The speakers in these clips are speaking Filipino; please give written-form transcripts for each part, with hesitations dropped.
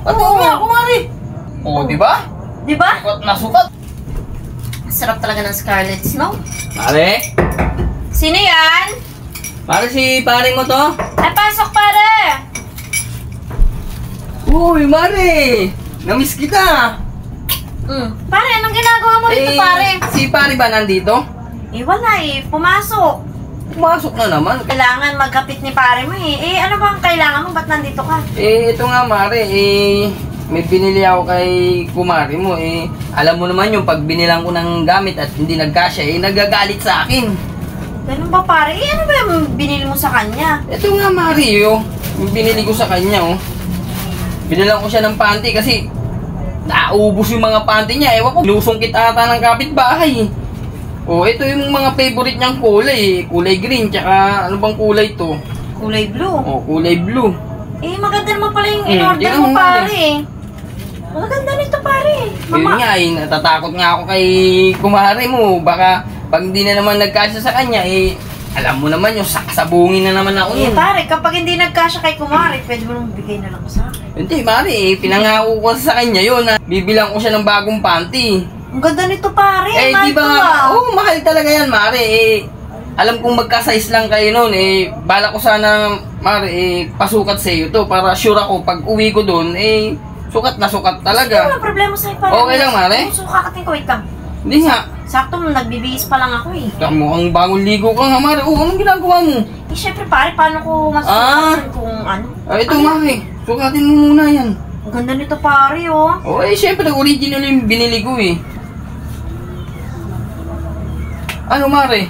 Patingin nga, kumari. Oh, di ba? Di ba? Sukat na sukat. Sarap talaga ng Scarlet Snow. Mare? Sino yan? Mare, si pare mo to? Ay, pasok pare! Uy, Mare! Namiss kita! Pare, anong ginagawa mo dito, pare? Si pare ba nandito? Wala pumasok. Pumasok na naman. Kailangan magkapit ni pare mo ano bang kailangan mo? Ba't nandito ka? Ito nga, Mare, may binili ako kay kumari mo, alam mo naman yung pag binilang ko ng gamit at hindi nagkasya, nagagalit sa akin. Ganun ba, pare? Ano ba yung binili mo sa kanya? Ito nga, Mario, yung binili ko sa kanya, Binilang ko siya ng panty kasi naubos yung mga panty niya. Ewan ko, lusungkit ata ng kapitbahay. Ito yung mga favorite niyang kulay, kulay green, tsaka ano bang kulay to? Kulay blue. Kulay blue. Maganda naman pala yung in-order mo, pare. Maganda nito, pare. Yun nga, natatakot nga ako kay kumari mo. Baka pag hindi na naman nagkasya sa kanya, alam mo naman yung sakasabungin na naman ako nun. Pare, kapag hindi nagkasya kay kumari, pwede mo nang bigay na lang sa akin. Hindi, Mari, pinangako ko sa kanya yun na bibilang ko siya ng bagong panty. Ang ganda nito, pare. Di ba nga? Mahal talaga yan, Mari. Alam kong magka-size lang kayo nun. Bala ko sana, Mari, pasukat sa iyo to para sure ako pag uwi ko doon, sukat na sukat talaga. Hindi walang problema sa'yo, pare. Okay lang, Mari? Sukakatin ko, wait lang. Hindi nga. Sakto, nagbibihis pa lang ako Mukhang bagong ligo ka nga, Mari. Anong ginagawa mo? Siyempre, pare, paano ko masukat kung ano? Ito, Mari. Sukatin mo muna yan. Ang ganda nito, pare, Siyempre, original yung binili ko, Ano, Mari?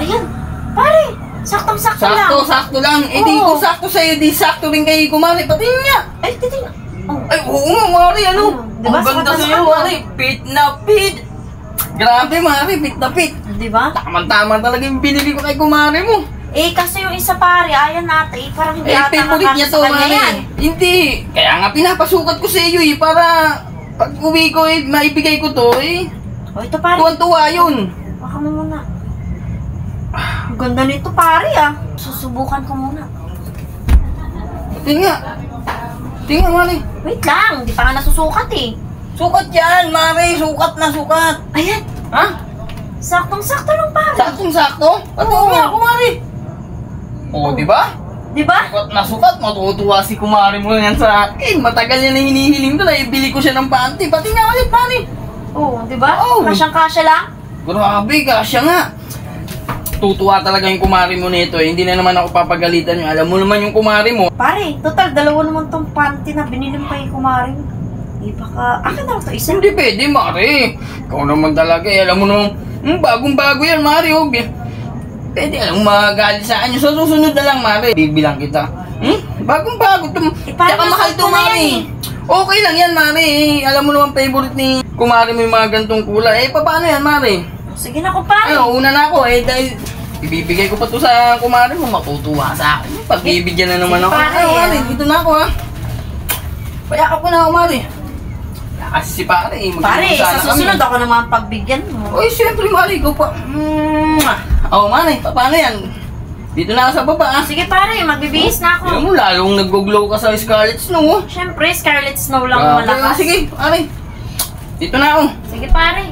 Ayan, pare. Saktong-sakto lang. Sakto lang. Di ko sakto sa'yo, di sakto rin kay kumari. Patingin niya. Titingnan. Oo nga, Mari, Diba? Ang ganda sa'yo, Mari. Fit na fit. Grabe, Mari, fit na fit. Diba? Tama talaga yung binili ko kay kumari mo. Kasi yung isa, pare, ayan ata, parang hindi ata favorite niya to, Mari. Hindi. Kaya nga pinapasukat ko sa iyo, para pag uwi ko, maibigay ko to, ito, pare. Tuwan-tuwa yun. Baka mo muna. Ang ganda nito, pare, Susubukan ko muna. Tingnan, Mari. Wait lang, hindi pa nga nasusukat, Sukat yan, Mari. Sukat na sukat. Ayan. Ha? Saktong-sakto lang, pare. Saktong-sakto? Patingin nga ako, Mari. Di ba? Diba? Sukat na sukat. Matutuwa si kumari mo yan sa akin. Matagal yan na hinihiling ko na ibili ko siya ng panty. Patingin nga ulit, Mari. Diba? Kasyang-kasya lang. Grabe, kasya nga. Tutuwa talaga yung kumari mo nito. Hindi na naman ako papagalitan nyo. Alam mo naman yung kumari mo. Pare, total, dalawa naman tong panty na binili mo kay kumari mo. Baka, akin na ito isa. Hindi pwede, Mari. Ikaw naman talaga. Alam mo naman, bagong-bago yan, Mari. Pwede, alam mo magalit sa akin. Sa susunod na lang, Mari. Bibilang kita. Bagong-bago. Tsaka mahal to, Mari. Okay lang yan, Mari. Alam mo naman, favorite ni kumari mo yung mga gantong kulay. Paano yan, Mari? Sige na, kumari. Una na ako, dahil ibibigay ko pa to sa kumari mo. Matutuwa sa akin. Pagbibigyan na naman ako. Mari, dito na ako, Payakap ko na ako, Mari. Kasi si pare, pare, sa susunod ako naman pagbigyan mo. Siyempre, Mari, ikaw pa. Mari, paano yan? Dito na ako sa baba, Sige, pare, magbibihis na ako. Alam mo, lalong nag-glow ka sa Scarlet Snow, Siyempre, Scarlet Snow lang malakas. Sige, pare. Dito na ako. Sige, pare.